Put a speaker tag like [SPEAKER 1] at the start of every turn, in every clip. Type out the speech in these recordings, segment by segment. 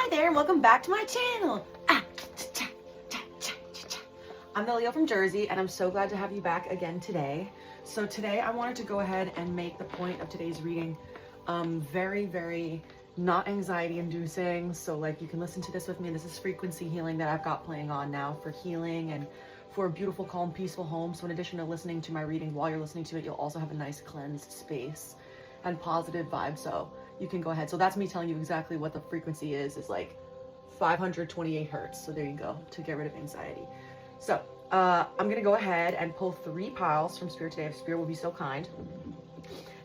[SPEAKER 1] Hi there and welcome back to my channel. I'm the Leo from Jersey and I'm so glad to have you back again today. So today I wanted to go ahead and make the point of today's reading very not anxiety inducing. So like you can listen to this with me. This is frequency healing that I've got playing on now for healing and for a beautiful, calm, peaceful home. So in addition to listening to my reading, while you're listening to it, you'll also have a nice cleansed space and positive vibe. So you can go ahead. So that's me telling you exactly what the frequency is like 528 hertz. So there you go, to get rid of anxiety. So I'm gonna go ahead and pull 3 piles from Spirit today, if Spirit will be so kind.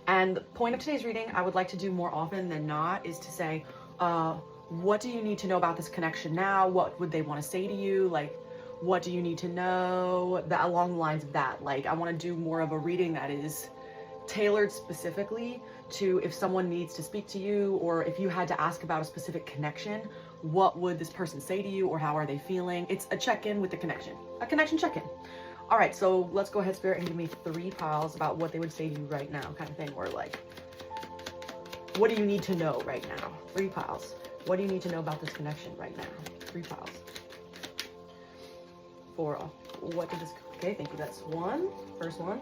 [SPEAKER 1] And the point of today's reading, I would like to do more often than not, is to say, what do you need to know about this connection now? What would they want to say to you? Like, what do you need to know? That along the lines of that. Like, I want to do more of a reading that is tailored specifically to if someone needs to speak to you, or if you had to ask about a specific connection, what would this person say to you, or how are they feeling? It's a check-in with the connection, a connection check-in. All right, so let's go ahead, Spirit, and give me 3 piles about what they would say to you right now, kind of thing, or like, what do you need to know right now? 3 piles. What do you need to know about this connection right now? 3 piles. 4. What did this? Okay, thank you. That's 1. First one.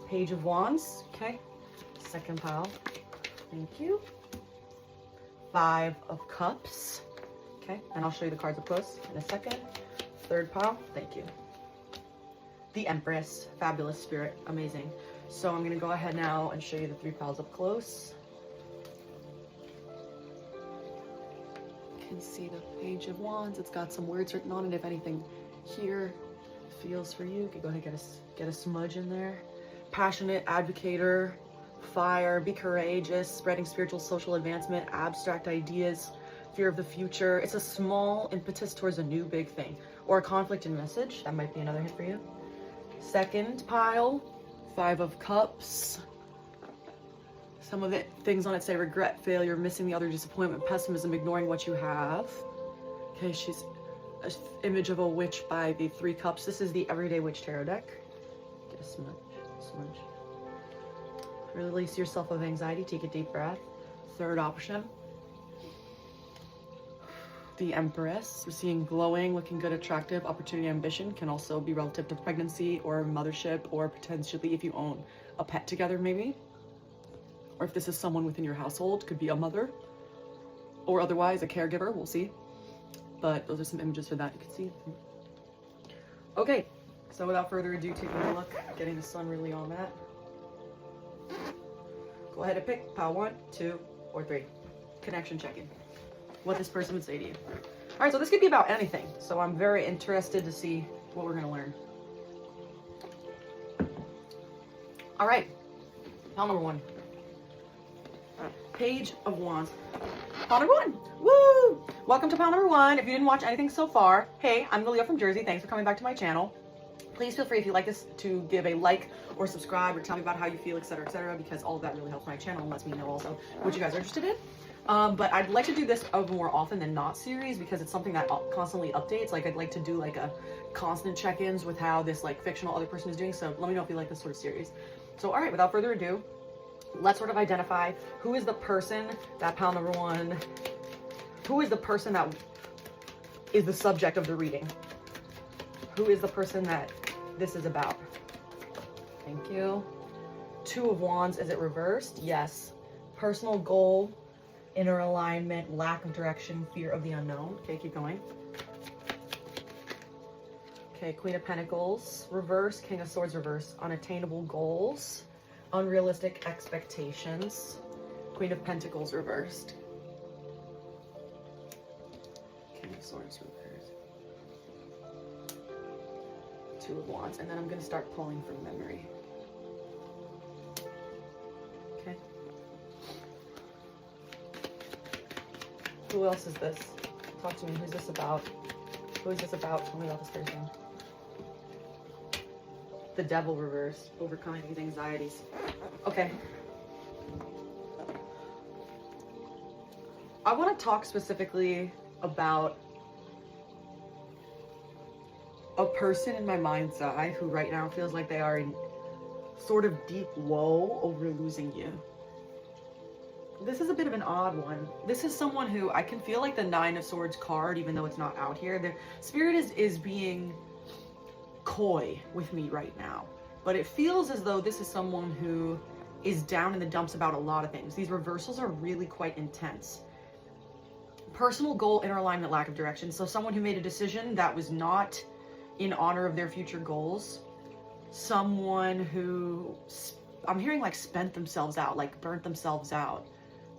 [SPEAKER 1] Page of Wands. Okay. Second pile. Thank you. 5 of Cups. Okay, and I'll show you the cards up close in a second. 3rd pile. Thank you. The Empress. Fabulous, Spirit. Amazing. So I'm going to go ahead now and show you the 3 piles up close. You can see the Page of Wands. It's got some words written on it. If anything here feels for you, you could go ahead and get a smudge in there. Passionate, advocator, fire, be courageous, spreading spiritual social advancement, abstract ideas, fear of the future. It's a small impetus towards a new big thing, or a conflict in message. That might be another hint for you. 2nd pile, 5 of Cups. Some of it, things on it say regret, failure, missing the other, disappointment, pessimism, ignoring what you have. Okay, she's an image of a witch by the 3 Cups. This is the Everyday Witch Tarot deck. Get a smudge. Release yourself of anxiety. Take a deep breath. 3rd option. The Empress. We're seeing glowing, looking good, attractive, opportunity, ambition. Can also be relative to pregnancy or mothership, or potentially if you own a pet together, maybe. Or if this is someone within your household, could be a mother. Or otherwise a caregiver, we'll see. But those are some images for that, you can see. Okay, so without further ado, taking a look, getting the sun really on that. Go ahead and pick pile 1, 2, or 3. Connection check-in. What this person would say to you. All right, so this could be about anything. So I'm very interested to see what we're gonna learn. All right, pile number 1. Page of Wands. Pile number 1. Woo! Welcome to pile number 1. If you didn't watch anything so far, hey, I'm the Leo from Jersey. Thanks for coming back to my channel. Please feel free, if you like this, to give a like or subscribe or tell me about how you feel, etc., because all of that really helps my channel and lets me know also what you guys are interested in. But I'd like to do this a more often than not series, because it's something that constantly updates. Like, I'd like to do like a constant check-ins with how this like fictional other person is doing. So let me know if you like this sort of series. So all right, without further ado, let's sort of identify who is the person that pile number 1, who is the person that is the subject of the reading? Who is the person that this is about? Thank you. 2 of Wands. Is it reversed? Yes. Personal goal, inner alignment, lack of direction, fear of the unknown. Okay, keep going. Okay, Queen of Pentacles, reverse. King of Swords, reverse. Unattainable goals, unrealistic expectations. Queen of Pentacles, reversed. King of Swords, reversed. 2 of Wands, and then I'm going to start pulling from memory. Okay. Who else is this? Talk to me. Who's this about? Who is this about? Tell me about this person. The Devil reversed. Overcoming these anxieties. Okay. I want to talk specifically about a person in my mind's eye who right now feels like they are in sort of deep woe over losing you. this is a bit of an odd one. This is someone who I can feel like the Nine of Swords card, even though it's not out here. The spirit is being coy with me right now. But it feels as though this is someone who is down in the dumps about a lot of things. These reversals are really quite intense. Personal goal, inner alignment, lack of direction. So someone who made a decision that was not in honor of their future goals. Someone who, I'm hearing like spent themselves out, like burnt themselves out.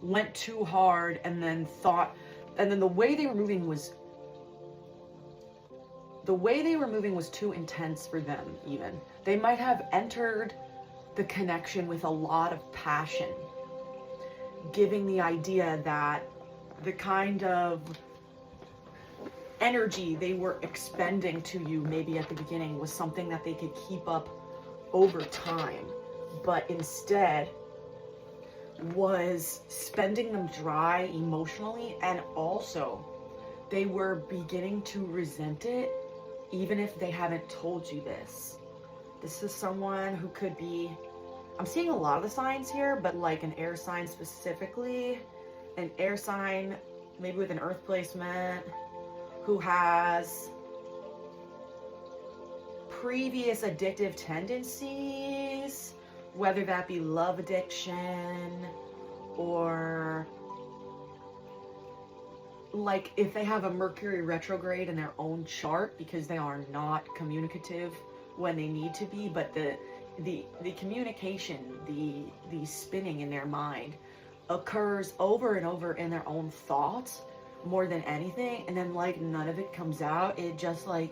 [SPEAKER 1] Went too hard and then thought, and then the way they were moving was too intense for them even. They might have entered the connection with a lot of passion, giving the idea that the kind of energy they were expending to you maybe at the beginning was something that they could keep up over time, but instead was spending them dry emotionally, and also they were beginning to resent it even if they haven't told you this. This is someone who could be, I'm seeing a lot of the signs here, but like an air sign specifically, an air sign maybe with an earth placement, who has previous addictive tendencies, whether that be love addiction, or like if they have a Mercury retrograde in their own chart because they are not communicative when they need to be, but the communication, the spinning in their mind occurs over and over in their own thoughts more than anything, and then like none of it comes out. It just like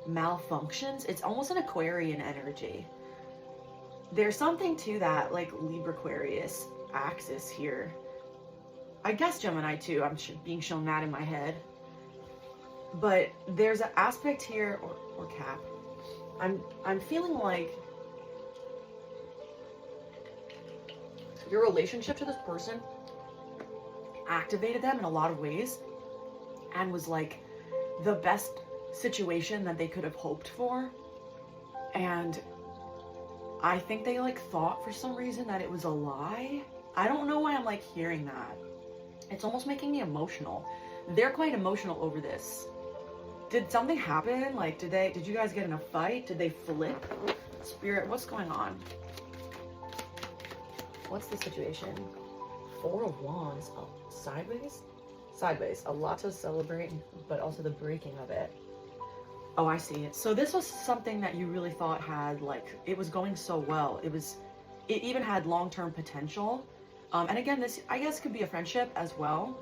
[SPEAKER 1] malfunctions. It's almost an Aquarian energy. There's something to that like Libra Aquarius axis here. I guess Gemini too. I'm being shown that in my head. But there's an aspect here, or Cap. I'm feeling like your relationship to this person activated them in a lot of ways and was like the best situation that they could have hoped for. And I think they like thought for some reason that it was a lie. I don't know why I'm like hearing that. It's almost making me emotional. They're quite emotional over this. Did something happen? Like, did you guys get in a fight? Did they flip? Spirit, what's going on? What's the situation? Four of Wands. Oh, sideways? Sideways. A lot to celebrate, but also the breaking of it. Oh, I see it. So this was something that you really thought had, like, it was going so well. It even had long-term potential. And again, this, I guess, could be a friendship as well,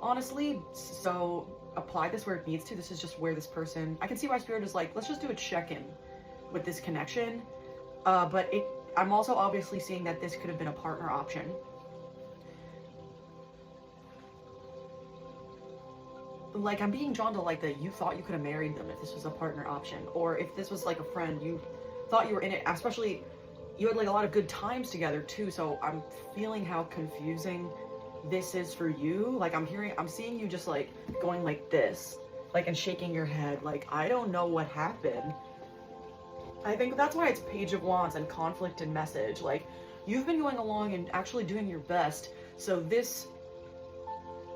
[SPEAKER 1] honestly. So apply this where it needs to. This is just where this person, I can see why Spirit is like, let's just do a check-in with this connection. But I'm also obviously seeing that this could have been a partner option. Like, I'm being drawn to like you thought you could have married them if this was a partner option, or if this was like a friend, you thought you were in it, especially you had like a lot of good times together too. So I'm feeling how confusing this is for you. Like I'm seeing you just like going like this, like, and shaking your head like, I don't know what happened. I think that's why it's Page of Wands and conflict and message. Like, you've been going along and actually doing your best. So this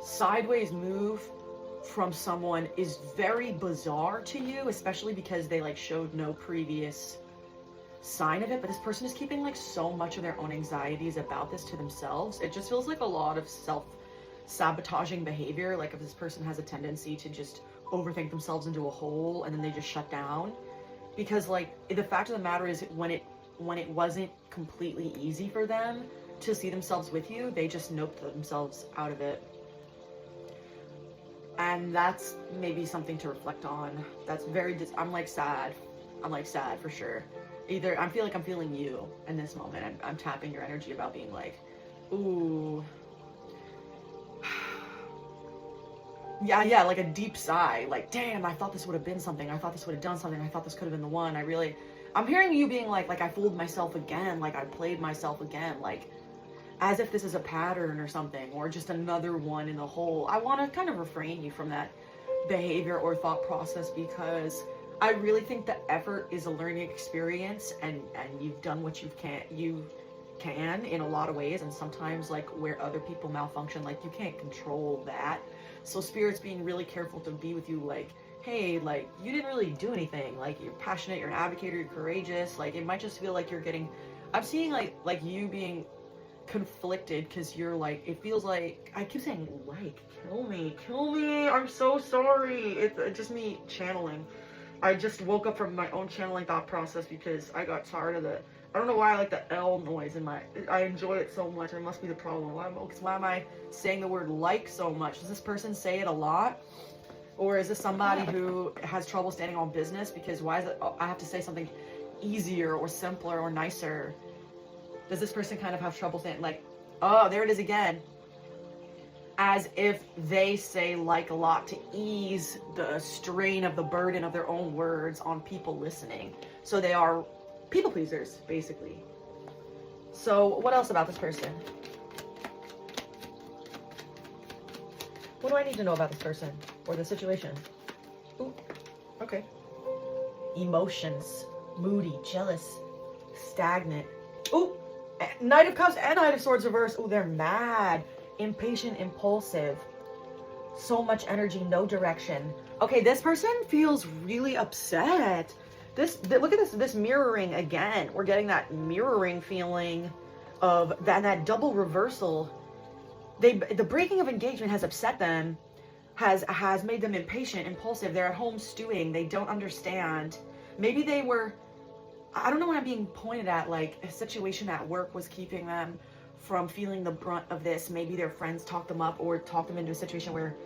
[SPEAKER 1] sideways move from someone is very bizarre to you, especially because they like showed no previous sign of it. But this person is keeping like so much of their own anxieties about this to themselves. It just feels like a lot of self-sabotaging behavior. Like if this person has a tendency to just overthink themselves into a hole and then they just shut down. Because like the fact of the matter is, when it wasn't completely easy for them to see themselves with you, they just noped themselves out of it. And that's maybe something to reflect on. That's very, I'm like sad. I'm like sad for sure. Either I feel like I'm feeling you in this moment. I'm tapping your energy about being like, ooh. Yeah, like a deep sigh. Like, damn, I thought this would have been something. I thought this would have done something. I thought this could have been the one. I'm hearing you being like I fooled myself again. Like I played myself again. Like, as if this is a pattern or something, or just another one in the hole. I want to kind of refrain you from that behavior or thought process, because I really think the effort is a learning experience, and you've done what you can in a lot of ways, and sometimes like where other people malfunction, like you can't control that. So Spirit's being really careful to be with you, like, hey, like, you didn't really do anything. Like, you're passionate, you're an advocate, you're courageous. Like, it might just feel like you're getting, I'm seeing like you being conflicted, because you're like, it feels like, I keep saying like, kill me, I'm so sorry. It's just me channeling. I just woke up from my own channeling thought process because I got tired of the, I don't know why I like the L noise in my, I enjoy it so much. It must be the problem. Why am I saying the word like so much? Does this person say it a lot? Or is this somebody who has trouble standing on business? Because why is it, I have to say something easier or simpler or nicer? Does this person kind of have trouble saying, like, oh, there it is again. As if they say like a lot to ease the strain of the burden of their own words on people listening. So they are people pleasers, basically. So what else about this person? What do I need to know about this person or the situation? Ooh, okay. Emotions, moody, jealous, stagnant. Ooh, Knight of Cups and Knight of Swords reverse. Ooh, they're mad, impatient, impulsive. So much energy, no direction. Okay, this person feels really upset. Look at this mirroring again. We're getting that mirroring feeling of that double reversal. The breaking of engagement has upset them, has made them impatient, impulsive. They're at home stewing. They don't understand. Maybe they were, I don't know what I'm being pointed at, like a situation at work was keeping them from feeling the brunt of this. Maybe their friends talked them up or talked them into a situation where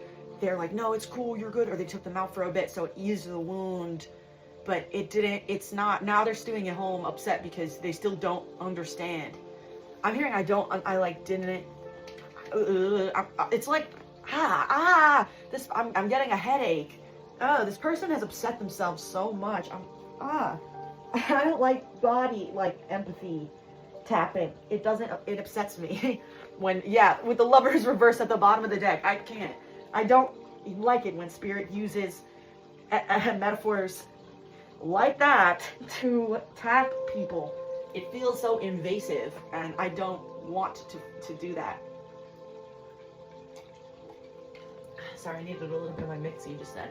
[SPEAKER 1] they're like, no, it's cool, you're good. Or they took them out for a bit, so it eased the wound. But it didn't, it's not, now they're stewing at home upset because they still don't understand. I'm hearing it's like, I'm getting a headache. Oh, this person has upset themselves so much. I don't like body, like empathy tapping. It upsets me. When, with the Lovers reverse at the bottom of the deck, I don't like it when Spirit uses metaphors like that to tap people. It feels so invasive, and I don't want to do that. Sorry, I needed a little bit of my mixie just then.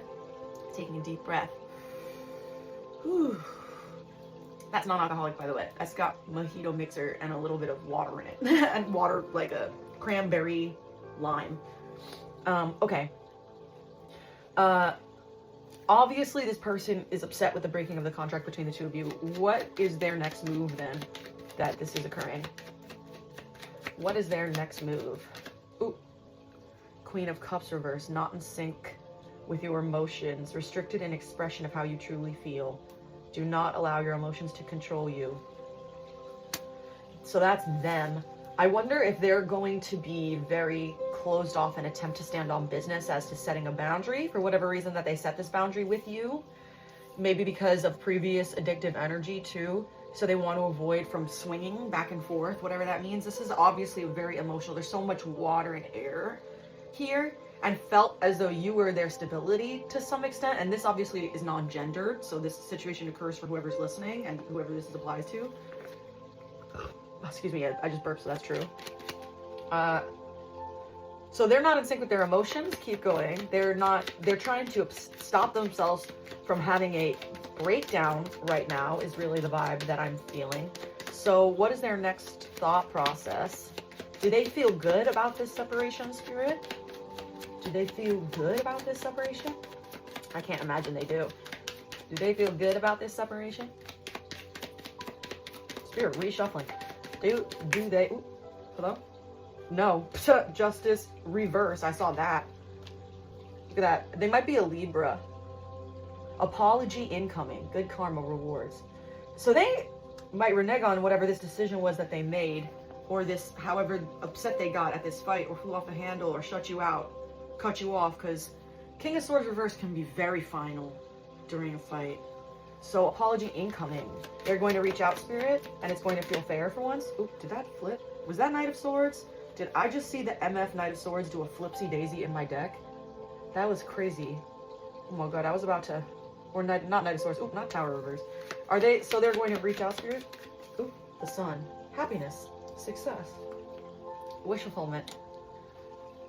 [SPEAKER 1] Taking a deep breath. Whew. That's non-alcoholic, by the way. That's got mojito mixer and a little bit of water in it. And water, like a cranberry lime. Okay. Obviously, this person is upset with the breaking of the contract between the two of you. What is their next move, then, that this is occurring? What is their next move? Ooh. Queen of Cups reverse. Not in sync with your emotions. Restricted in expression of how you truly feel. Do not allow your emotions to control you. So that's them. I wonder if they're going to be very closed off and attempt to stand on business as to setting a boundary for whatever reason that they set this boundary with you. Maybe because of previous addictive energy too. So they want to avoid from swinging back and forth, whatever that means. This is obviously very emotional. There's so much water and air here, and felt as though you were their stability to some extent. And this obviously is non-gendered, so this situation occurs for whoever's listening and whoever this applies to. Excuse me, I just burped, so that's true. So they're not in sync with their emotions. Keep going. They're trying to stop themselves from having a breakdown right now is really the vibe that I'm feeling. So what is their next thought process? Do they feel good about this separation, Spirit? Do they feel good about this separation? I can't imagine they do. Do they feel good about this separation? Spirit reshuffling. Do they? Ooh, hello? No. Justice reverse. I saw that. Look at that. They might be a Libra. Apology incoming. Good karma rewards. So they might renege on whatever this decision was that they made, or this, however upset they got at this fight, or flew off the handle, or shut you out, cut you off, because King of Swords reverse can be very final during a fight. So apology incoming. They're going to reach out, Spirit, and it's going to feel fair for once. Oop, did that flip? Was that Knight of Swords? Did I just see the MF Knight of Swords do a flipsy daisy in my deck? That was crazy. Oh my god, I was about to, or not Knight of Swords. Oop, not Tower reverse. Are they, so they're going to reach out, Spirit? Oop, the Sun. Happiness. Success. Wish fulfillment.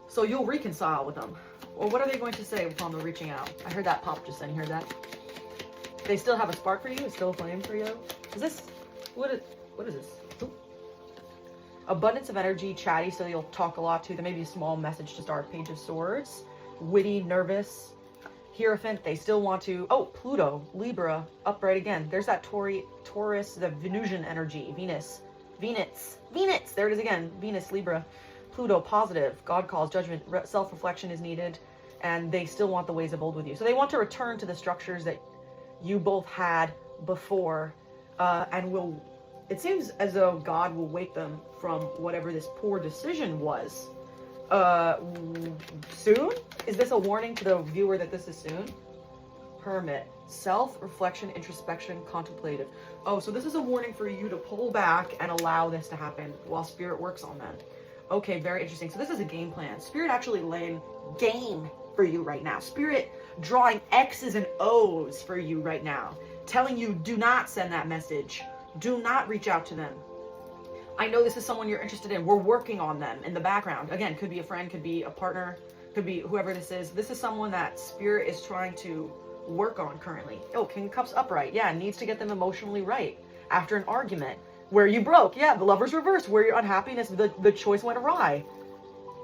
[SPEAKER 1] So you'll reconcile with them. Or what are they going to say upon the reaching out? I heard that pop just then. You heard that? They still have a spark for you? It's still a flame for you? Is this... What is this? Ooh. Abundance of energy, chatty, so you'll talk a lot too. There may be a small message to start. Page of Swords. Witty, nervous. Hierophant, they still want to... Oh, Pluto, Libra, upright again. There's that Taurus, the Venusian energy. Venus. There it is again. Venus, Libra. Pluto, positive. God calls, judgment, self-reflection is needed. And they still want the ways of old with you. So they want to return to the structures that you both had before. And will... It seems as though God will wake them from whatever this poor decision was. Soon? Is this a warning to the viewer that this is soon? Hermit. Self-reflection, introspection, contemplative. Oh, so this is a warning for you to pull back and allow this to happen while Spirit works on them. Okay, very interesting. So this is a game plan. Spirit actually laying game for you right now. Spirit drawing X's and O's for you right now. Telling you, do not send that message. Do not reach out to them. I know this is someone you're interested in. We're working on them in the background. Again, could be a friend, could be a partner, could be whoever this is. This is someone that Spirit is trying to work on currently. Oh, King of Cups upright. Yeah, needs to get them emotionally right after an argument where you broke. Yeah, the Lover's reversed, where your unhappiness, the choice went awry.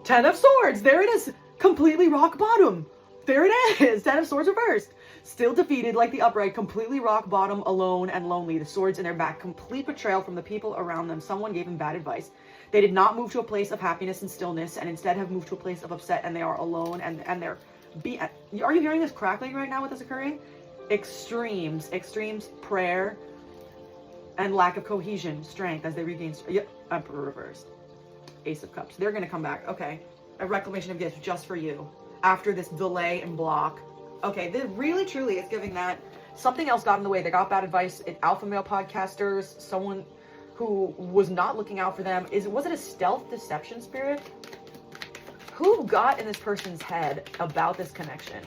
[SPEAKER 1] 10 of Swords. There it is. Completely rock bottom. There it is. 10 of Swords reversed. Still defeated like the upright, completely rock bottom, alone and lonely. The swords in their back, complete betrayal from the people around them. Someone gave them bad advice. They did not move to a place of happiness and stillness, and instead have moved to a place of upset, and they are alone, and they're... Are you hearing this crackling right now with this occurring? Extremes, prayer, and lack of cohesion, strength as they regain... Yep, Emperor reversed. Ace of Cups. They're going to come back. Okay. A reclamation of gifts just for you. After this delay and block. Okay, this really truly is giving that something else got in the way. They got bad advice. Alpha male podcasters, someone who was not looking out for them. Was it a stealth deception, Spirit? Who got in this person's head about this connection?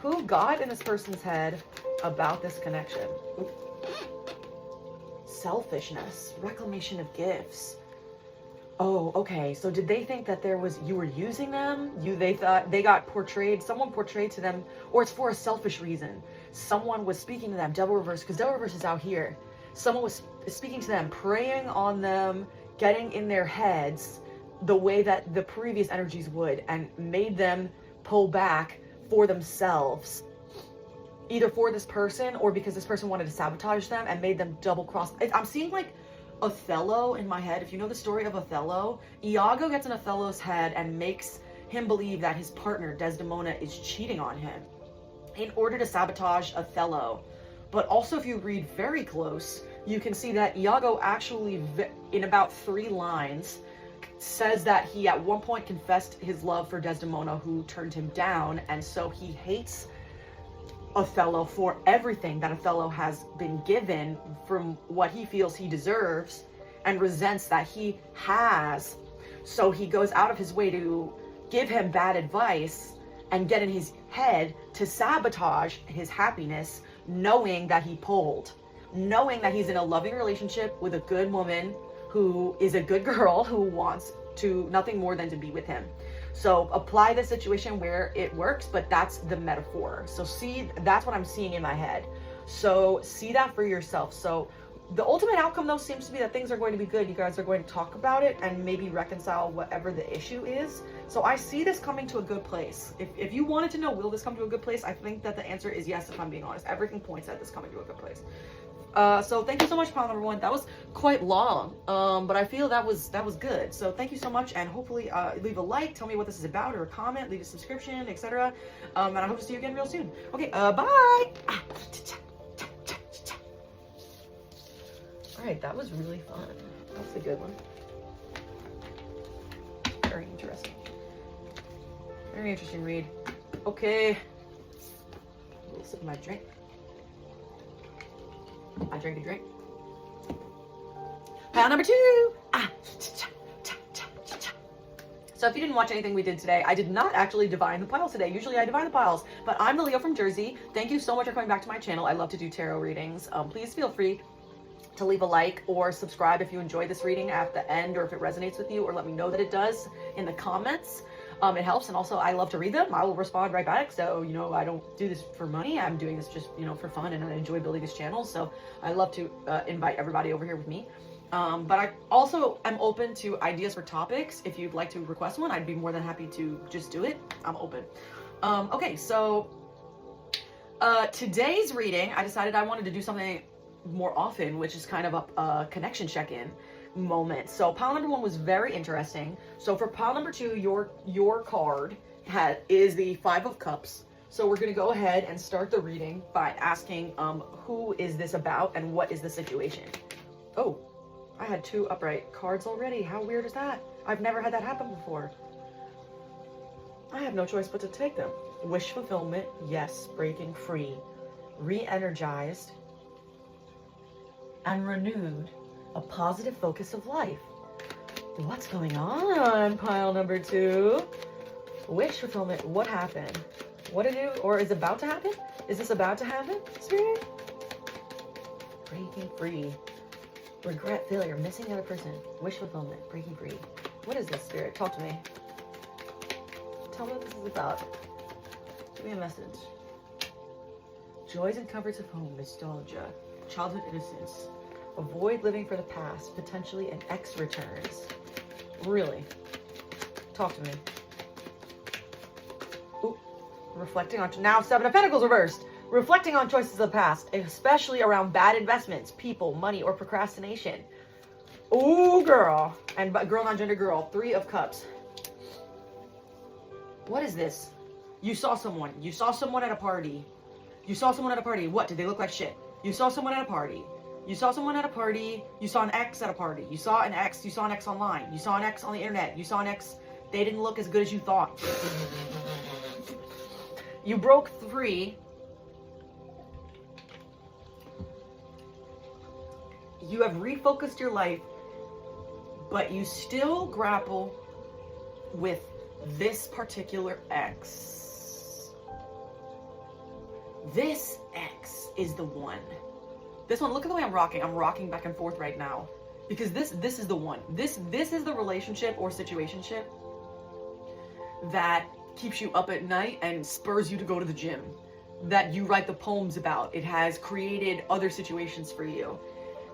[SPEAKER 1] Who got in this person's head about this connection? Ooh. Selfishness, reclamation of gifts. Oh, okay. So did they think that you were using them? They thought they got portrayed, someone portrayed to them, or it's for a selfish reason. Someone was speaking to them, Devil Reverse, because Devil Reverse is out here. Someone was speaking to them, preying on them, getting in their heads the way that the previous energies would, and made them pull back for themselves. Either for this person, or because this person wanted to sabotage them and made them double cross. I'm seeing like Othello in my head. If you know the story of Othello, Iago gets in Othello's head and makes him believe that his partner Desdemona is cheating on him in order to sabotage Othello. But also, if you read very close, you can see that Iago actually, in about 3 lines, says that he at one point confessed his love for Desdemona, who turned him down, and so he hates Othello for everything that Othello has been given from what he feels he deserves, and resents that he has. So he goes out of his way to give him bad advice and get in his head to sabotage his happiness, knowing that he pulled, knowing that he's in a loving relationship with a good woman who is a good girl who wants to nothing more than to be with him. So apply the situation where it works, but that's the metaphor. So see, that's what I'm seeing in my head. So see that for yourself. So the ultimate outcome, though, seems to be that things are going to be good. You guys are going to talk about it and maybe reconcile whatever the issue is. So I see this coming to a good place. If you wanted to know, will this come to a good place? I think that the answer is yes, if I'm being honest. Everything points at this coming to a good place. So thank you so much, pile number 1. That was quite long, but I feel that was good. So thank you so much, and hopefully leave a like, tell me what this is about, or a comment, leave a subscription, etc. And I hope to see you again real soon. Okay, bye! Alright, that was really fun. That's a good one. Very interesting. Very interesting read. Okay. A little sip of my drink. I drink a drink. Pile number 2. So if you didn't watch anything we did today, I did not actually divine the piles today. Usually I divine the piles, but I'm the Leo from Jersey. Thank you so much for coming back to my channel. I love to do tarot readings. Please feel free to leave a like or subscribe if you enjoyed this reading at the end, or if it resonates with you, or let me know that it does in the comments. It helps. And also, I love to read them. I will respond right back. So, you know, I don't do this for money. I'm doing this just, you know, for fun, and I enjoy building this channel. So I love to invite everybody over here with me. But I also am open to ideas for topics. If you'd like to request one, I'd be more than happy to just do it. I'm open. Okay, so today's reading, I decided I wanted to do something more often, which is kind of a connection check-in moment. So pile number 1 was very interesting. So for pile number 2, your card is the 5 of Cups. So we're going to go ahead and start the reading by asking who is this about and what is the situation. Oh, I had 2 upright cards already. How weird is that? I've never had that happen before. I have no choice but to take them. Wish fulfillment, yes. Breaking free, re-energized, and renewed. A positive focus of life. What's going on, pile number 2? Wish fulfillment. What happened? What did you, or is about to happen? Is this about to happen, Spirit? Breaking free. Regret, failure, missing the other person. Wish fulfillment. Breaking free. What is this, Spirit? Talk to me. Tell me what this is about. Give me a message. Joys and comforts of home. Nostalgia. Childhood innocence. Avoid living for the past. Potentially an ex returns. Really? Talk to me. Ooh. Reflecting on... Now 7 of Pentacles reversed. Reflecting on choices of the past, especially around bad investments, people, money, or procrastination. Ooh, girl. And girl, non-gender girl. 3 of Cups. What is this? You saw someone. You saw someone at a party. You saw someone at a party. What? Did they look like shit? You saw someone at a party. You saw someone at a party. You saw an ex at a party. You saw an ex. You saw an ex online. You saw an ex on the internet. You saw an ex. They didn't look as good as you thought. You broke 3. You have refocused your life, but you still grapple with this particular ex. This ex is the one. This one, look at the way I'm rocking. I'm rocking back and forth right now. Because this is the one. This is the relationship or situationship that keeps you up at night and spurs you to go to the gym. That you write the poems about. It has created other situations for you.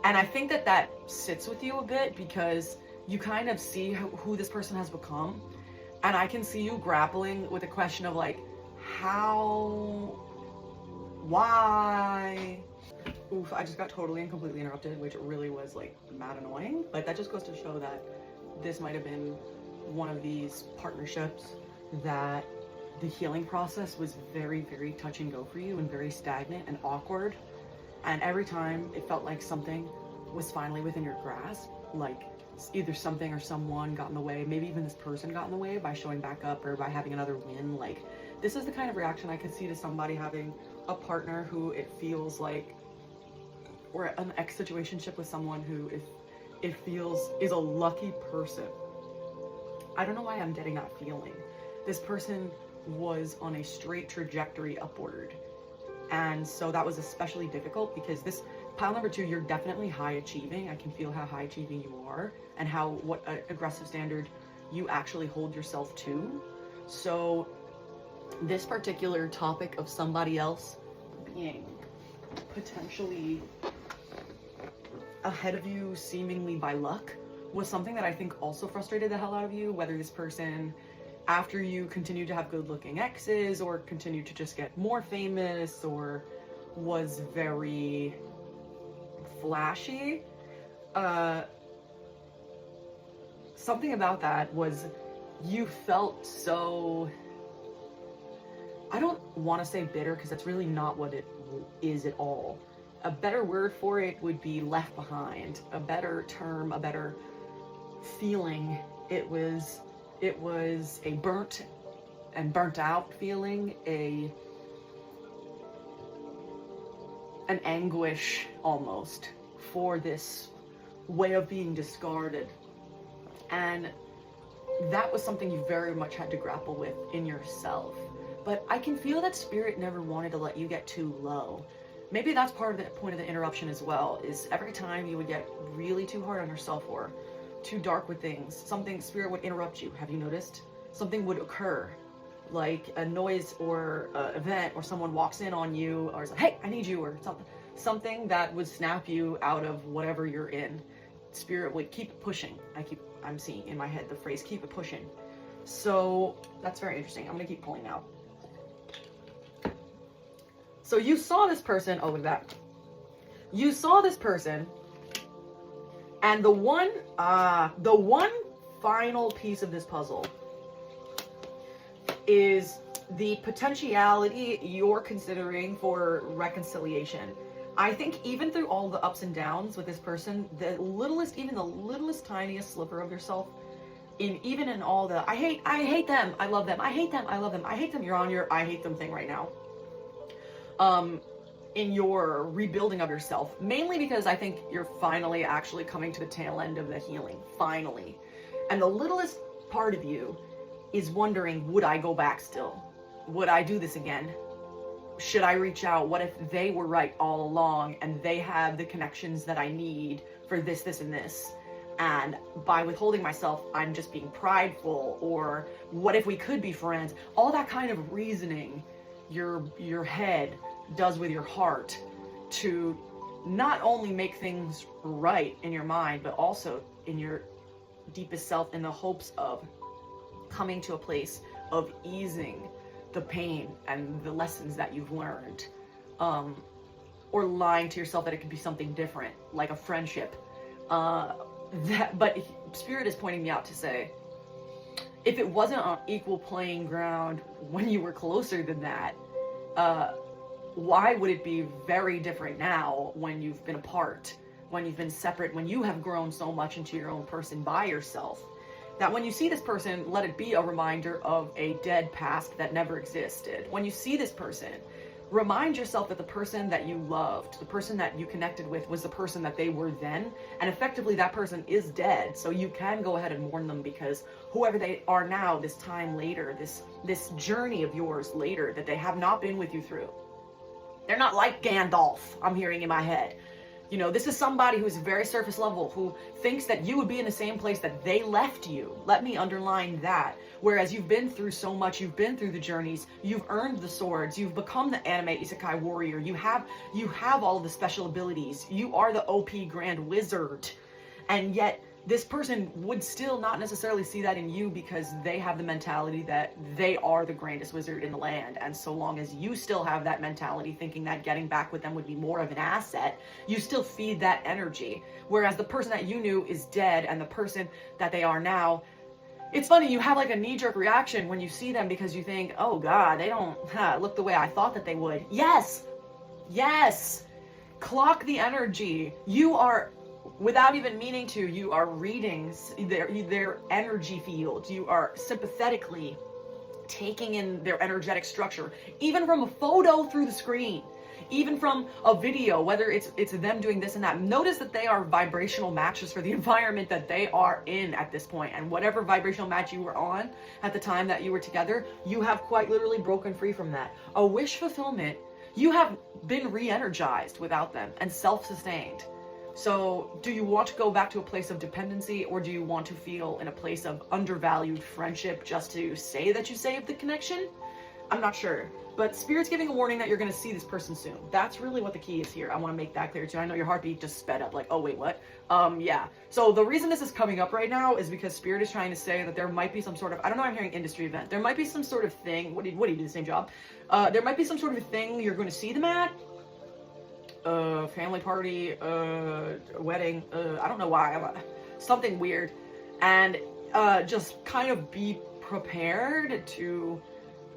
[SPEAKER 1] And I think that sits with you a bit because you kind of see who this person has become. And I can see you grappling with the question of like, how, why? Oof, I just got totally and completely interrupted, which really was like mad annoying. But that just goes to show that this might have been one of these partnerships that the healing process was very, very touch and go for you and very stagnant and awkward. And every time it felt like something was finally within your grasp, like either something or someone got in the way, maybe even this person got in the way by showing back up or by having another win. Like, this is the kind of reaction I could see to somebody having a partner who it feels like, or an ex situationship with someone who it feels is a lucky person. I don't know why I'm getting that feeling. This person was on a straight trajectory upward. And so that was especially difficult because this pile number 2, you're definitely high achieving. I can feel how high achieving you are and what aggressive standard you actually hold yourself to. So this particular topic of somebody else being potentially ahead of you seemingly by luck was something that I think also frustrated the hell out of you, whether this person, after you continue to have good looking exes or continue to just get more famous or was very flashy. Something about that was you felt so, I don't want to say bitter because that's really not what it is at all. A better word for it would be left behind. A better term, a better feeling. It was a burnt out feeling, an anguish almost for this way of being discarded. And that was something you very much had to grapple with in yourself. But I can feel that spirit never wanted to let you get too low. maybe that's part of the point of the interruption as well, is every time you would get really too hard on yourself or too dark with things, something, spirit would interrupt you. Have you noticed? Something would occur, like a noise or an event, or someone walks in on you, or is like, hey, I need you, or something that would snap you out of whatever you're in. Spirit would keep pushing. I'm seeing in my head the phrase, keep it pushing. So that's very interesting. I'm gonna keep pulling now. So you saw this person, oh, look at that. You saw this person, and the one final piece of this puzzle is the potentiality you're considering for reconciliation. I think even through all the ups and downs with this person, even the littlest tiniest sliver of yourself, even in all the, I hate them, I love them, I hate them, I love them, I hate them, you're on your I hate them thing right now. In your rebuilding of yourself, mainly because I think you're finally actually coming to the tail end of the healing, finally. And the littlest part of you is wondering, would I go back still? Would I do this again? Should I reach out? What if they were right all along and they have the connections that I need for this, this, and this? And by withholding myself, I'm just being prideful. Or what if we could be friends? All that kind of reasoning your head does with your heart to not only make things right in your mind, but also in your deepest self, in the hopes of coming to a place of easing the pain and the lessons that you've learned, or lying to yourself that it could be something different, like a friendship. But Spirit is pointing me out to say, if it wasn't on equal playing ground when you were closer than that, why would it be very different now when you've been apart, when you've been separate, when you have grown so much into your own person by yourself? That when you see this person, let it be a reminder of a dead past that never existed. When you see this person, remind yourself that the person that you loved, the person that you connected with, was the person that they were then, and effectively that person is dead. So you can go ahead and mourn them, because whoever they are now, this time later, this journey of yours later that they have not been with you through, they're not like Gandalf, I'm hearing in my head. You know, this is somebody who's very surface level, who thinks that you would be in the same place that they left you. Let me underline that. Whereas you've been through so much, you've been through the journeys, you've earned the swords, you've become the anime isekai warrior, you have all of the special abilities, you are the OP grand wizard, and yet this person would still not necessarily see that in you, because they have the mentality that they are the grandest wizard in the land. And so long as you still have that mentality, thinking that getting back with them would be more of an asset, you still feed that energy. Whereas the person that you knew is dead, and the person that they are now, it's funny, you have like a knee-jerk reaction when you see them, because you think, oh God, they don't look the way I thought that they would. Yes, clock the energy. You are, without even meaning to, you are reading their energy field. You are sympathetically taking in their energetic structure, even from a photo through the screen, even from a video, whether it's them doing this and that. Notice that they are vibrational matches for the environment that they are in at this point. And whatever vibrational match you were on at the time that you were together, you have quite literally broken free from that. A wish fulfillment, you have been re-energized without them and self-sustained. So do you want to go back to a place of dependency, or do you want to feel in a place of undervalued friendship just to say that you saved the connection? I'm not sure. But Spirit's giving a warning that you're going to see this person soon. That's really what the key is here. I want to make that clear too. I know your heartbeat just sped up, like, oh wait, what? Yeah. So the reason this is coming up right now is because Spirit is trying to say that there might be some sort of, I don't know, I'm hearing industry event. There might be some sort of thing. What do you do, the same job? There might be some sort of thing you're going to see them at. Family party, wedding, I don't know why, something weird. And just kind of be prepared to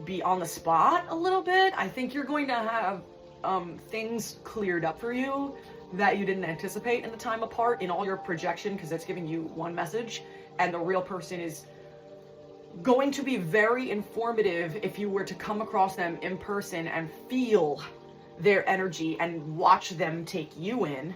[SPEAKER 1] be on the spot a little bit. I think you're going to have things cleared up for you that you didn't anticipate in the time apart in all your projection, because it's giving you one message, and the real person is going to be very informative if you were to come across them in person and feel their energy and watch them take you in.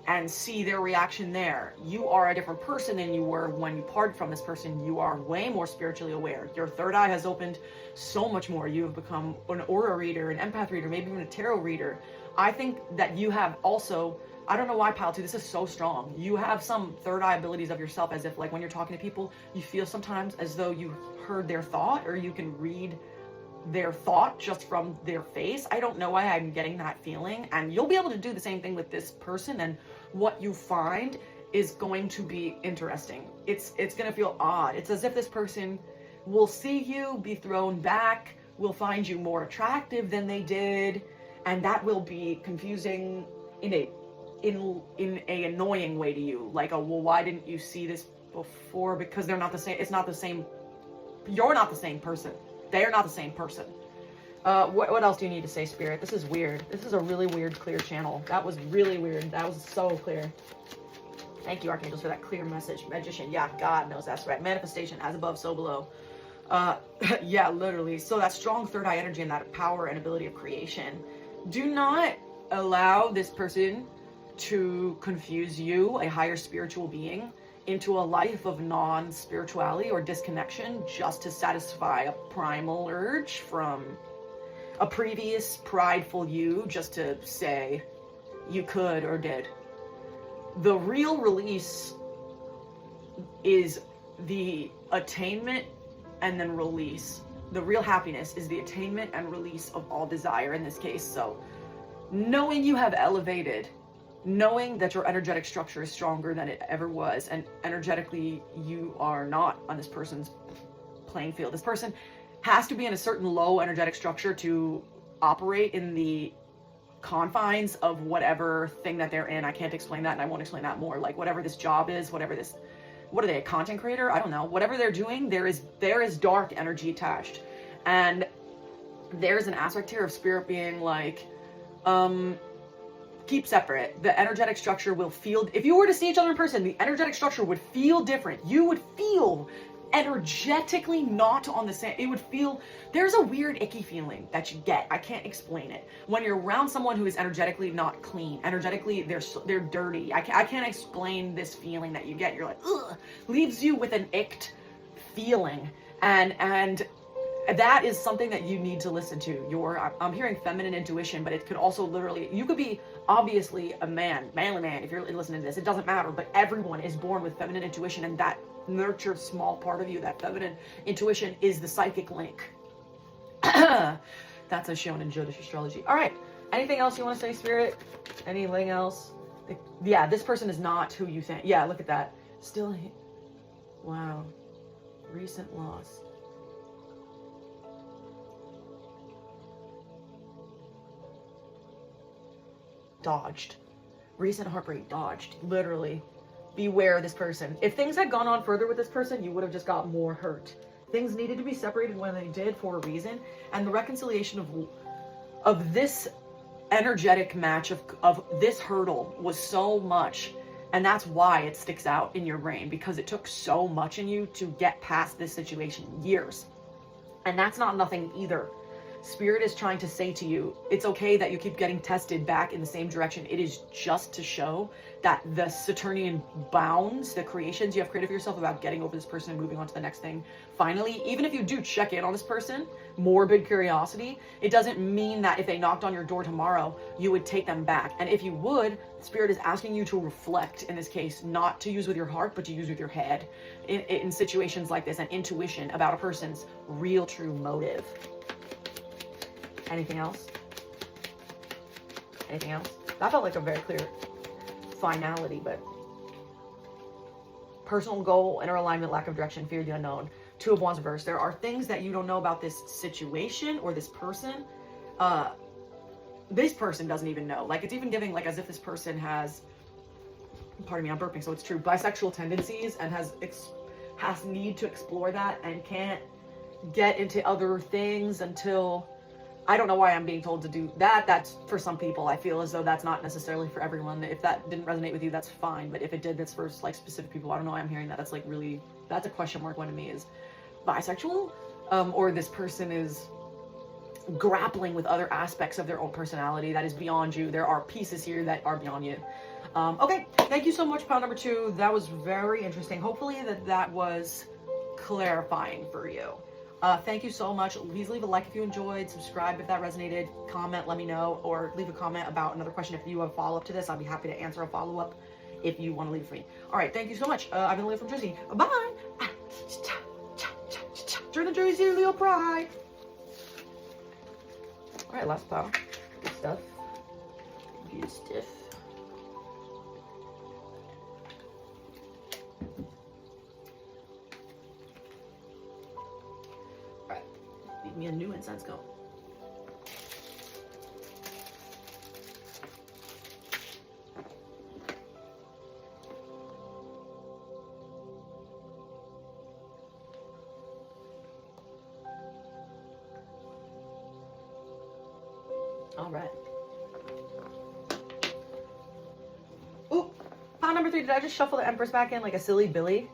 [SPEAKER 1] and see their reaction there. You are a different person than you were when you parted from this person. You are way more spiritually aware. Your third eye has opened so much more. You have become an aura reader, an empath reader, maybe even a tarot reader. I think that you have also, I don't know why, Pile 2, this is so strong. You have some third eye abilities of yourself, as if like when you're talking to people, you feel sometimes as though you heard their thought, or you can read their thought just from their face. I don't know why I'm getting that feeling, and you'll be able to do the same thing with this person, and what you find is going to be interesting. It's going to feel odd. It's as if this person will see you, be thrown back, will find you more attractive than they did, and that will be confusing in a annoying way to you. Like, oh, well, why didn't you see this before? Because they're not the same. It's not the same. You're not the same person. They're not the same person. What else do you need to say, Spirit? This is weird. This is a really weird, clear channel. That was really weird. That was so clear. Thank you, Archangels, for that clear message. Magician, yeah, God knows that's right. Manifestation, as above, so below. Yeah, literally. So that strong third eye energy and that power and ability of creation. Do not allow this person to confuse you, a higher spiritual being, into a life of non-spirituality or disconnection just to satisfy a primal urge from a previous prideful you, just to say you could or did. The real release is the attainment and then release. The real happiness is the attainment and release of all desire in this case. So knowing you have elevated, knowing that your energetic structure is stronger than it ever was, and energetically you are not on this person's playing field. This person has to be in a certain low energetic structure to operate in the confines of whatever thing that they're in. I can't explain that, and I won't explain that more. Like whatever this job is, whatever this, what are they, a content creator? I don't know. Whatever they're doing, there is dark energy attached. And there's an aspect here of spirit being like, keep separate. The energetic structure will feel, if you were to see each other in person, the energetic structure would feel different. You would feel energetically not on the same, it would feel, there's a weird icky feeling that you get. I can't explain it. When you're around someone who is energetically not clean, energetically they're dirty. I can't explain this feeling that you get. You're like, ugh, leaves you with an icked feeling. And that is something that you need to listen to. I'm hearing feminine intuition, but it could also literally, you could be obviously a manly man if you're listening to this. It doesn't matter, but everyone is born with feminine intuition, and that nurtured small part of you, that feminine intuition, is the psychic link. That's as shown in Jyotish astrology. All right. Anything else you want to say, Spirit? Anything else? Yeah, this person is not who you think. Yeah, look at that. Still, wow. Recent loss. Dodged. Recent heartbreak, dodged. Literally. Beware this person. If things had gone on further with this person, you would have just got more hurt. Things needed to be separated when they did for a reason, and the reconciliation of this energetic match of this hurdle was so much, and that's why it sticks out in your brain, because it took so much in you to get past this situation. Years. And that's not nothing either. Spirit is trying to say to you, it's okay that you keep getting tested back in the same direction. It is just to show that the Saturnian bounds, the creations you have created for yourself about getting over this person and moving on to the next thing, finally, even if you do check in on this person, morbid curiosity, it doesn't mean that if they knocked on your door tomorrow, you would take them back. And if you would, Spirit is asking you to reflect, in this case, not to use with your heart, but to use with your head in situations like this, and intuition about a person's real, true motive. Anything else? Anything else? That felt like a very clear finality, but personal goal, inner alignment, lack of direction, fear the unknown. Two of Wands reversed. There are things that you don't know about this situation or this person. This person doesn't even know. Like, it's even giving like as if this person has, pardon me, I'm burping, so it's true, bisexual tendencies, and has need to explore that and can't get into other things until, I don't know why I'm being told to do that. That's for some people. I feel as though that's not necessarily for everyone. If that didn't resonate with you, that's fine. But if it did, that's for like specific people. I don't know why I'm hearing that. That's like really, that's a question mark one to me. Is bisexual? Or this person is grappling with other aspects of their own personality that is beyond you. There are pieces here that are beyond you. Okay, thank you so much, pile number 2. That was very interesting. Hopefully that was clarifying for you. Thank you so much. Please leave a like if you enjoyed, subscribe if that resonated, comment, let me know, or leave a comment about another question if you have a follow-up to this. I'll be happy to answer a follow-up if you want to leave it for me. All right, thank you so much. I've been Leo from Jersey. Bye. During the Jersey Leo Pride. All right, last pile. Good stuff. Good stuff. All right, leave me a new incense going. All right. Ooh, pile number 3. Did I just shuffle the Empress back in like a silly Billy?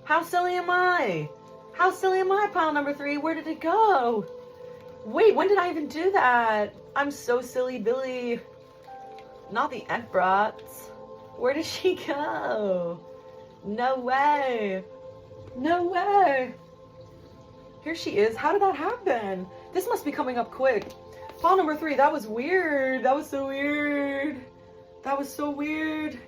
[SPEAKER 1] How silly am I? How silly am I, pile number 3? Where did it go? Wait, when did I even do that? I'm so silly Billy. Not the Empress. Where did she go? No way. No way. Here she is. How did that happen? This must be coming up quick. Pile number 3, that was weird. That was so weird. That was so weird.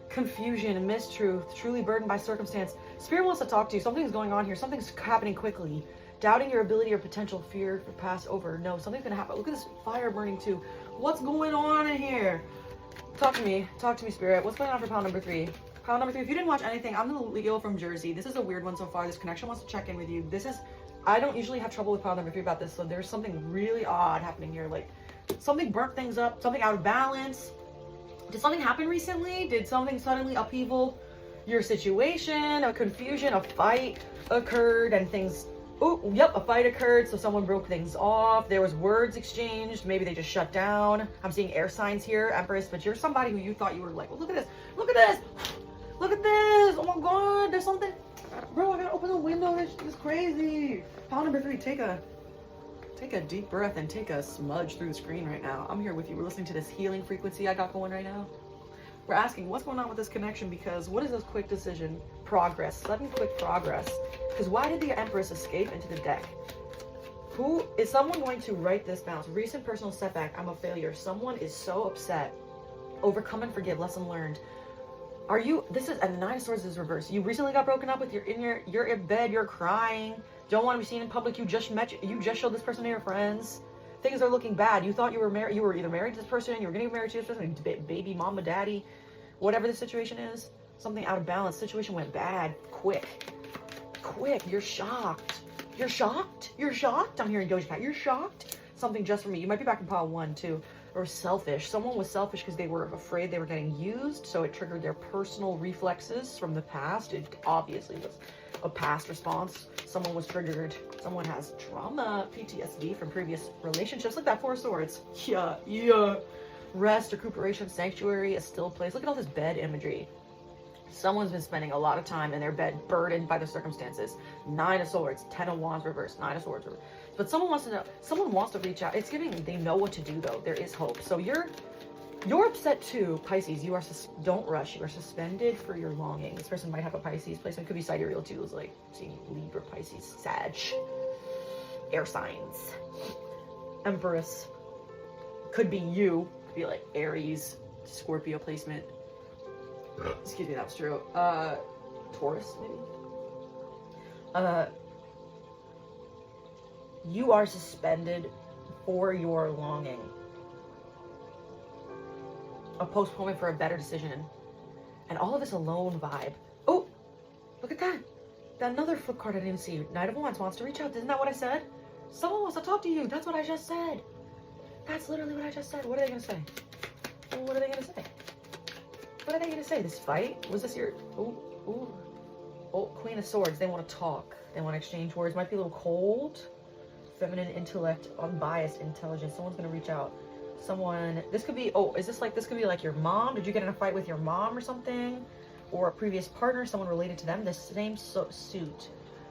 [SPEAKER 1] Confusion and mistruth, truly burdened by circumstance. Spirit wants to talk to you. Something's going on here. Something's happening quickly. Doubting your ability or potential, fear to pass over. No, something's gonna happen. Look at this fire burning too. What's going on in here? Talk to me, Spirit. What's going on for pile number 3? Pile number 3, if you didn't watch anything, I'm the Leo from Jersey. This is a weird one so far. This connection wants to check in with you. I don't usually have trouble with pile number 3 about this, so there's something really odd happening here. Like, something burnt things up, something out of balance. Did something happen recently? Did something suddenly upheaval your situation? A confusion, a fight occurred, and things... Oh, yep, a fight occurred, so someone broke things off. There was words exchanged. Maybe they just shut down. I'm seeing air signs here, Empress, but you're somebody who you thought you were like, well, look at this. Look at this. Look at this. Oh, my God. There's something... Bro, I gotta open the window. This is crazy. Pile number 3, take a deep breath and take a smudge through the screen right now. I'm here with you. We're listening to this healing frequency I got going right now. We're asking what's going on with this connection, because what is this quick decision? Progress. Sudden quick progress. Because why did the Empress escape into the deck? Who is someone going to write this down? Recent personal setback. I'm a failure. Someone is so upset. Overcome and forgive. Lesson learned. Are you, this is, and the 9 of Swords is reversed. You recently got broken up with, you're in bed, you're crying, don't want to be seen in public, you just showed this person to your friends. Things are looking bad. You thought you were married, you were either married to this person, you were getting married to this person, baby, mama, daddy, whatever the situation is, something out of balance, situation went bad, quick, you're shocked. You're shocked? You're shocked? I'm hearing Doja Cat, you're shocked? Something just for me. You might be back in pile 1 too. Or selfish. Someone was selfish because they were afraid they were getting used, so it triggered their personal reflexes from the past. It obviously was a past response. Someone was triggered. Someone has trauma, PTSD from previous relationships. Look at that 4 of Swords. Yeah. Rest, recuperation, sanctuary, a still place. Look at all this bed imagery. Someone's been spending a lot of time in their bed, burdened by the circumstances. 9 of Swords, 10 of Wands reversed, 9 of Swords reversed. But someone wants to know, someone wants to reach out. It's giving, they know what to do though. There is hope. So you're upset too, Pisces. You are, don't rush. You are suspended for your longing. This person might have a Pisces placement. It could be sidereal too. It's like seeing Libra, Pisces, Sag, air signs. Empress. Could be you. Could be like Aries, Scorpio placement. Excuse me, that was true. Taurus, maybe? You are suspended for your longing. A postponement for a better decision. And all of this alone vibe. Oh, look at that. That another flip card I didn't see. Knight of Wands wants to reach out. Isn't that what I said? Someone wants to talk to you. That's what I just said. That's literally what I just said. What are they going to say? What are they going to say? What are they going to say? This fight? Was this your... Ooh. Oh, Queen of Swords. They want to talk. They want to exchange words. Might be a little cold. Feminine intellect, unbiased intelligence. Someone's going to reach out. Someone... This could be... Oh, is this like... This could be like your mom? Did you get in a fight with your mom or something? Or a previous partner? Someone related to them? The same suit.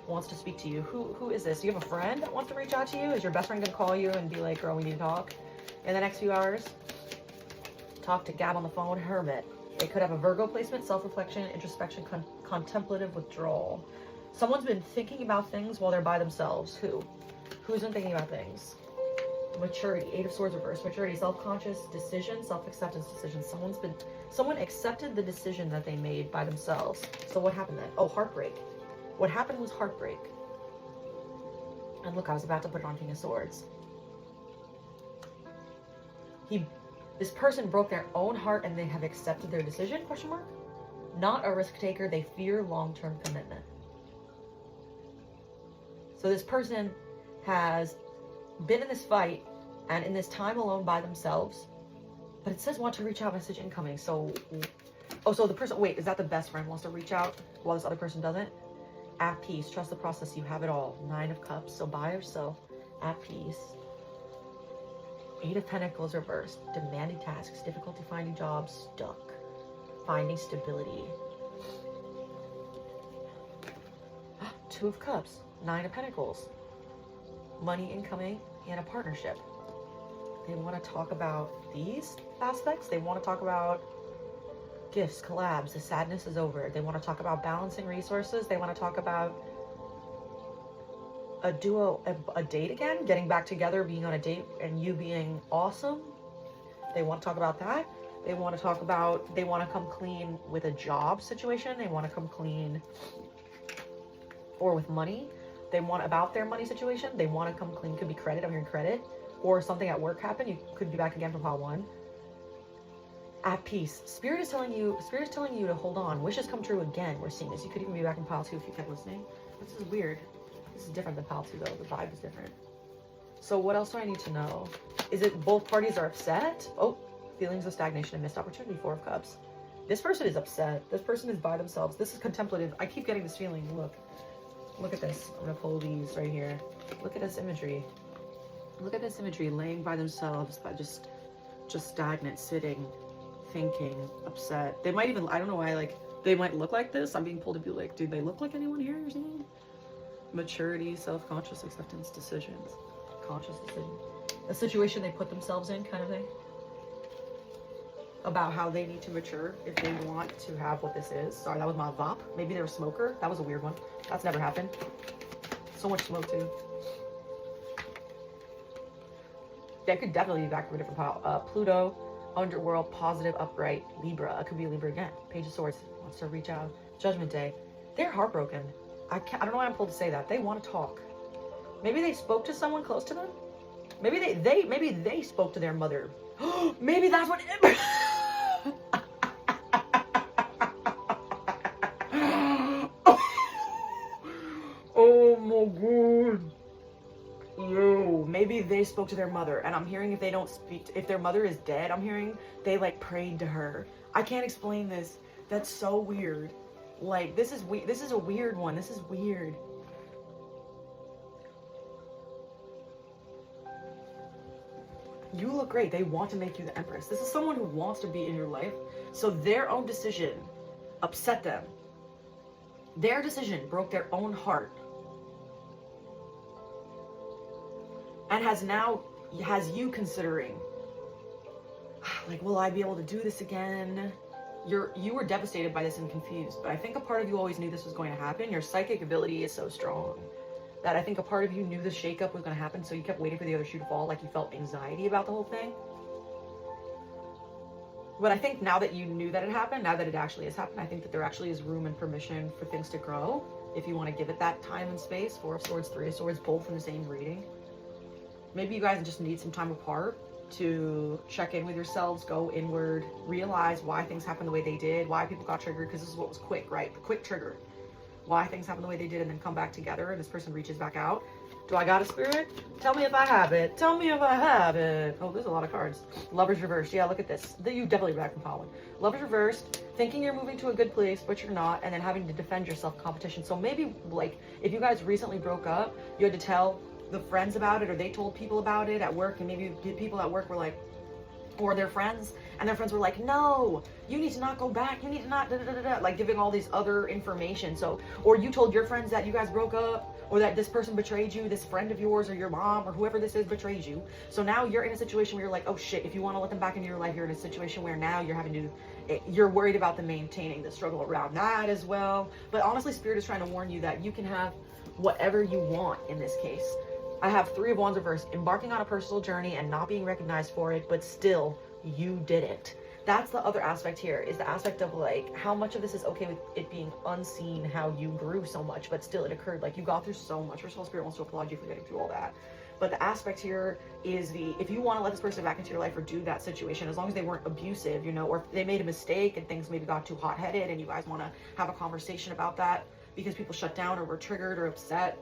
[SPEAKER 1] wants to speak to you. Who is this? You have a friend that wants to reach out to you? Is your best friend gonna call you and be like, girl, we need to talk in the next few hours? Talk to Gab on the phone. Hermit. They could have a Virgo placement, self-reflection, introspection, contemplative withdrawal. Someone's been thinking about things while they're by themselves. Who? Who's been thinking about things? Maturity. 8 of Swords reversed. Maturity. Self-conscious decision. Self-acceptance decision. Someone accepted the decision that they made by themselves. So what happened then? Oh, heartbreak. What happened was heartbreak. And look, I was about to put it on King of Swords. This person broke their own heart and they have accepted their decision, question mark? Not a risk taker, they fear long-term commitment. So this person has been in this fight and in this time alone by themselves, but it says want to reach out, message incoming. So, oh, so the person, wait, is that the best friend wants to reach out while this other person doesn't? At peace, trust the process, you have it all. 9 of Cups, so by yourself, at peace. 8 of Pentacles reversed, demanding tasks, difficulty finding jobs, stuck, finding stability. 2 of Cups, 9 of Pentacles, money incoming and a partnership. They want to talk about these aspects. They want to talk about gifts, collabs, the sadness is over. They want to talk about balancing resources. They want to talk about a duo, a date again, getting back together, being on a date and you being awesome. They want to talk about that. They want to talk about, they want to come clean with a job situation. They want to come clean or with money. They want about their money situation. They want to come clean. Could be credit, I'm hearing credit, or something at work happened. You could be back again from pile 1. At peace. Spirit is telling you to hold on. Wishes come true again. We're seeing this. You could even be back in pile 2 if you kept listening. This is weird. This is different than pile 2 though. The vibe is different. So what else do I need to know? Is it both parties are upset? Oh, feelings of stagnation and missed opportunity. 4 of Cups. This person is upset. This person is by themselves. This is contemplative. I keep getting this feeling. Look at this. I'm gonna pull these right here. Look at this imagery. Look at this imagery. Laying by themselves, but just stagnant, sitting, thinking, upset. They might even, I don't know why, like, they might look like this. I'm being pulled to be like, do they look like anyone here or something? Maturity, self-conscious, acceptance, decisions, conscious decision. A situation they put themselves in, kind of thing. About how they need to mature if they want to have what this is. Sorry, that was my VOP. Maybe they're a smoker. That was a weird one. That's never happened. So much smoke too. They could definitely be back from a different pile. Pluto, underworld, positive, upright, Libra. It could be a Libra again. Page of Swords wants to reach out. Judgment Day. They're heartbroken. I don't know why I'm pulled to say that. They want to talk. Maybe they spoke to someone close to them. Maybe they spoke to their mother. Maybe that's what Empress. Oh my god. Yo, maybe they spoke to their mother, and I'm hearing if they don't speak, if their mother is dead, I'm hearing they like prayed to her. I can't explain this. That's so weird. Like, this is a weird one. This is weird. You look great. They want to make you the Empress. This is someone who wants to be in your life. So their own decision upset them. Their decision broke their own heart. And has you considering, like, will I be able to do this again? You were devastated by this and confused, but I think a part of you always knew this was going to happen. Your psychic ability is so strong that I think a part of you knew the shakeup was going to happen, so you kept waiting for the other shoe to fall, like you felt anxiety about the whole thing. But I think now that you knew that it happened, now that it actually has happened, I think that there actually is room and permission for things to grow, if you want to give it that time and space. 4 of Swords, 3 of Swords, both in the same reading. Maybe you guys just need some time apart to check in with yourselves, go inward, realize why things happened the way they did, why people got triggered, because this is what was quick, right? The quick trigger. Why things happen the way they did, and then come back together, and this person reaches back out. Do I got a spirit? Tell me if I have it. Tell me if I have it. Oh, there's a lot of cards. Lovers reversed. Yeah, look at this. You definitely back from following. Lovers reversed, thinking you're moving to a good place, but you're not, and then having to defend yourself competition. So maybe, like, if you guys recently broke up, you had to tell the friends about it, or they told people about it at work, and maybe people at work were like, or their friends, and their friends were like, no, you need to not go back, you need to not like giving all these other information. So, or you told your friends that you guys broke up, or that this person betrayed you, this friend of yours or your mom or whoever this is betrayed you. So now you're in a situation where you're like, oh shit, if you want to let them back into your life, you're in a situation where now you're having to, you're worried about them maintaining the struggle around that as well. But honestly, Spirit is trying to warn you that you can have whatever you want in this case. I have 3 of Wands reversed, embarking on a personal journey and not being recognized for it, but still you did it. That's the other aspect here, is the aspect of like how much of this is okay with it being unseen, how you grew so much, but still it occurred. Like you got through so much. First of all, Spirit wants to applaud you for getting through all that. But the aspect here is if you want to let this person back into your life or do that situation, as long as they weren't abusive, you know, or if they made a mistake and things maybe got too hot-headed and you guys want to have a conversation about that because people shut down or were triggered or upset,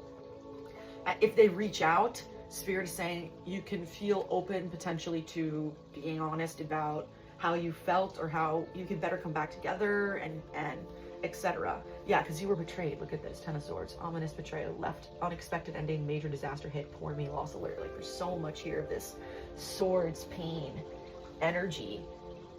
[SPEAKER 1] if they reach out, Spirit is saying you can feel open potentially to being honest about how you felt or how you could better come back together and etc. Yeah, because you were betrayed. Look at this, 10 of Swords, ominous betrayal, left, unexpected ending, major disaster hit, poor me, loss alert. Like there's so much here of this swords, pain, energy.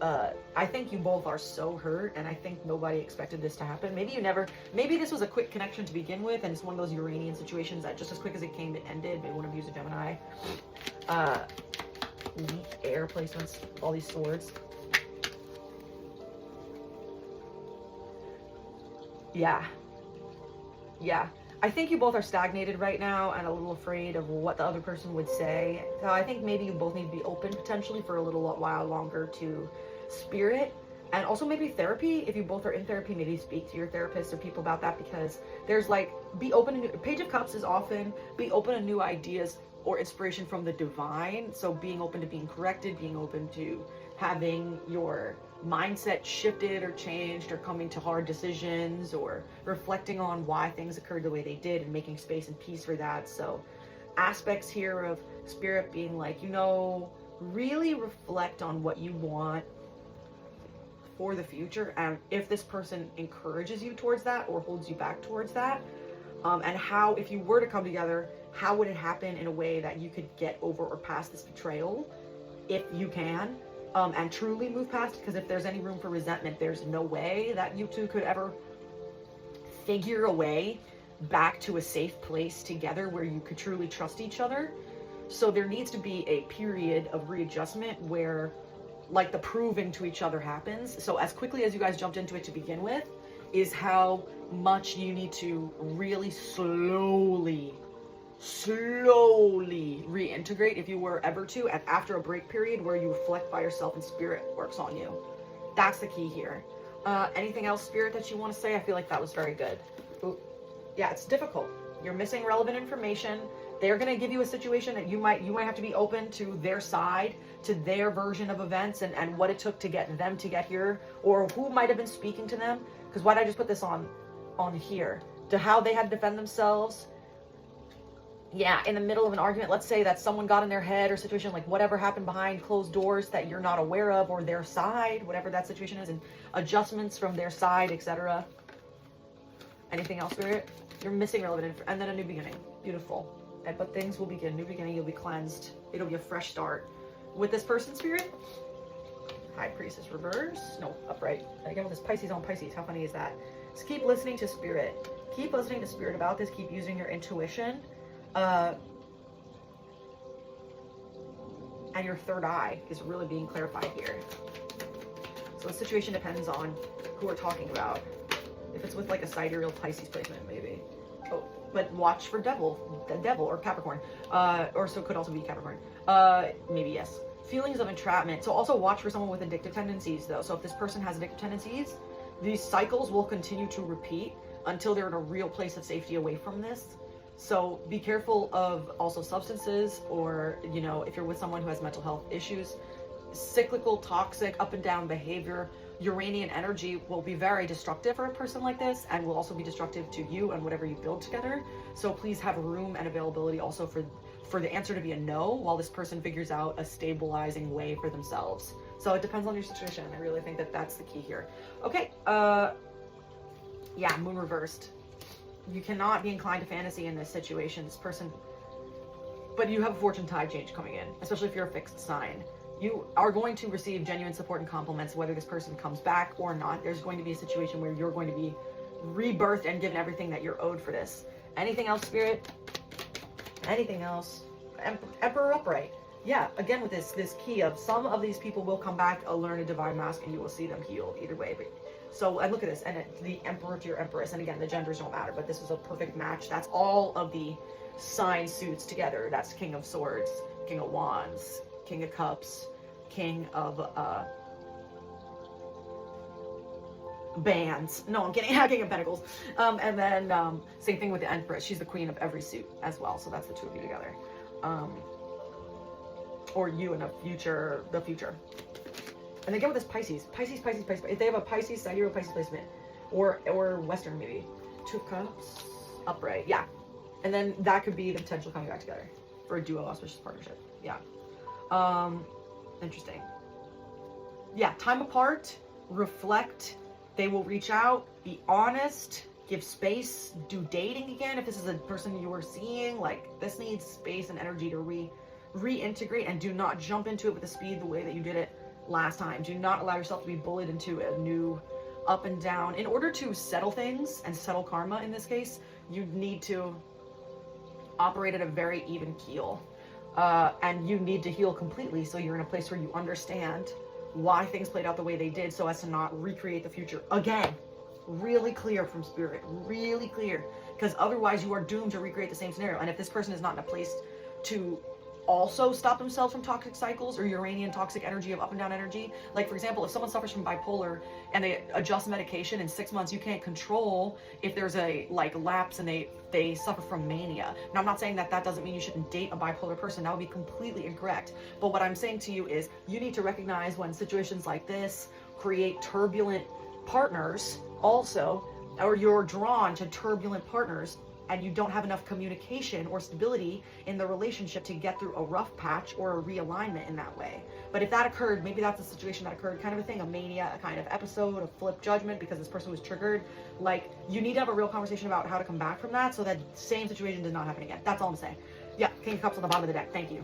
[SPEAKER 1] I think you both are so hurt, and I think nobody expected this to happen. Maybe this was a quick connection to begin with, and it's one of those Uranian situations that just as quick as it came, it ended. Maybe one of you is a Gemini. Weak air placements, all these swords. Yeah. I think you both are stagnated right now and a little afraid of what the other person would say. So I think maybe you both need to be open potentially for a little while longer to Spirit, and also maybe therapy. If you both are in therapy, maybe speak to your therapist or people about that, because there's like, be open to Page of Cups is often be open to new ideas or inspiration from the divine. So being open to being corrected, being open to having your mindset shifted or changed, or coming to hard decisions, or reflecting on why things occurred the way they did and making space and peace for that. So aspects here of Spirit being like, you know, really reflect on what you want for the future, and if this person encourages you towards that or holds you back towards that, and how, if you were to come together, how would it happen in a way that you could get over or past this betrayal, if you can, and truly move past. Because if there's any room for resentment, there's no way that you two could ever figure a way back to a safe place together where you could truly trust each other. So there needs to be a period of readjustment where like the proving to each other happens. So as quickly as you guys jumped into it to begin with is how much you need to really slowly reintegrate, if you were ever to, and after a break period where you reflect by yourself and Spirit works on you. That's the key here. Anything else, Spirit, that you want to say? I feel like that was very good. Ooh. Yeah, it's difficult. You're missing relevant information. They're going to give you a situation that you might have to be open to their side, to their version of events, and what it took to get them to get here, or who might have been speaking to them. Because why did I just put this on here? To how they had to defend themselves. Yeah, in the middle of an argument, let's say that someone got in their head, or situation like whatever happened behind closed doors that you're not aware of, or their side, whatever that situation is, and adjustments from their side, etc. Anything else, Spirit? You're missing relevant and then a new beginning. Beautiful. But things will begin. New beginning. You'll be cleansed. It'll be a fresh start with this person, Spirit. High Priestess reverse. No, upright. Again with this Pisces on Pisces. How funny is that? Just keep listening to Spirit. Keep listening to Spirit about this. Keep using your intuition. And your third eye is really being clarified here. So the situation depends on who we're talking about. If it's with like a sidereal Pisces placement, maybe. Oh, but watch for the devil or Capricorn. Or so it could also be Capricorn. Maybe yes. Feelings of entrapment. So also watch for someone with addictive tendencies though. So if this person has addictive tendencies, these cycles will continue to repeat until they're in a real place of safety away from this. So be careful of also substances, or, you know, if you're with someone who has mental health issues, cyclical, toxic, up and down behavior, Uranian energy will be very destructive for a person like this, and will also be destructive to you and whatever you build together. So please have room and availability also for the answer to be a no, while this person figures out a stabilizing way for themselves. So it depends on your situation. I really think that that's the key here. Okay, yeah, moon reversed. You cannot be inclined to fantasy in this situation, this person, but you have a fortune tide change coming in, especially if you're a fixed sign. You are going to receive genuine support and compliments, whether this person comes back or not. There's going to be a situation where you're going to be rebirthed and given everything that you're owed for this. Anything else, Spirit? Anything else? Emperor upright. Yeah, again with this key of some of these people will come back, learn a divine mask, and you will see them healed either way. But so, and look at this, and the Emperor to your Empress, and again, the genders don't matter, but this is a perfect match. That's all of the sign suits together. That's King of Swords, King of Wands, King of Cups, King of bands. No, I'm kidding. King of Pentacles. And then same thing with the Empress. She's the queen of every suit as well. So that's the two of you together. Or you in the future. And again with this Pisces. If they have a Pisces, Sidereal Pisces placement. Or Western maybe. Two of Cups. Upright. Yeah. And then that could be the potential coming back together. For a duo auspicious partnership. Yeah. Interesting. Yeah. Time apart. Reflect. They will reach out. Be honest. Give space. Do dating again. If this is a person you were seeing. Like, this needs space and energy to reintegrate, and do not jump into it with the speed the way that you did it last time. Do not allow yourself to be bullied into a new up and down. In order to settle things and settle karma in this case, you need to operate at a very even keel. And you need to heal completely so you're in a place where you understand why things played out the way they did so as to not recreate the future again. Really clear from Spirit. Really clear. Because otherwise you are doomed to recreate the same scenario. And if this person is not in a place to also stop themselves from toxic cycles or Uranian toxic energy of up and down energy. Like, for example, if someone suffers from bipolar and they adjust medication in 6 months, you can't control if there's a lapse and they suffer from mania. Now, I'm not saying that doesn't mean you shouldn't date a bipolar person. That would be completely incorrect. But what I'm saying to you is you need to recognize when situations like this create turbulent partners also, or you're drawn to turbulent partners, and you don't have enough communication or stability in the relationship to get through a rough patch or a realignment in that way. But if that occurred, maybe that's a situation that occurred, kind of a thing, a mania, a kind of episode, a flip judgment because this person was triggered. Like, you need to have a real conversation about how to come back from that so that same situation does not happen again. That's all I'm saying. Yeah, King of Cups on the bottom of the deck. Thank you.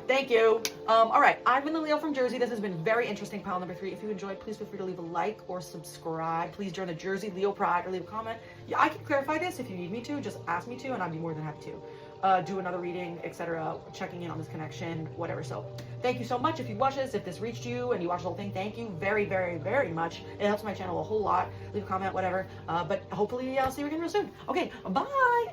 [SPEAKER 1] Thank you. All right, I've been the Leo from Jersey. This has been very interesting, pile number 3. If you enjoyed, please feel free to leave a like or subscribe. Please join the Jersey Leo Pride or leave a comment. Yeah, I can clarify this if you need me to. Just ask me to, and I'd be more than happy to do another reading, etc. Checking in on this connection, whatever. So thank you so much. If you watch this, if this reached you and you watched the whole thing, thank you very, very, very much. It helps my channel a whole lot. Leave a comment, whatever. But hopefully I'll see you again real soon. Okay, bye.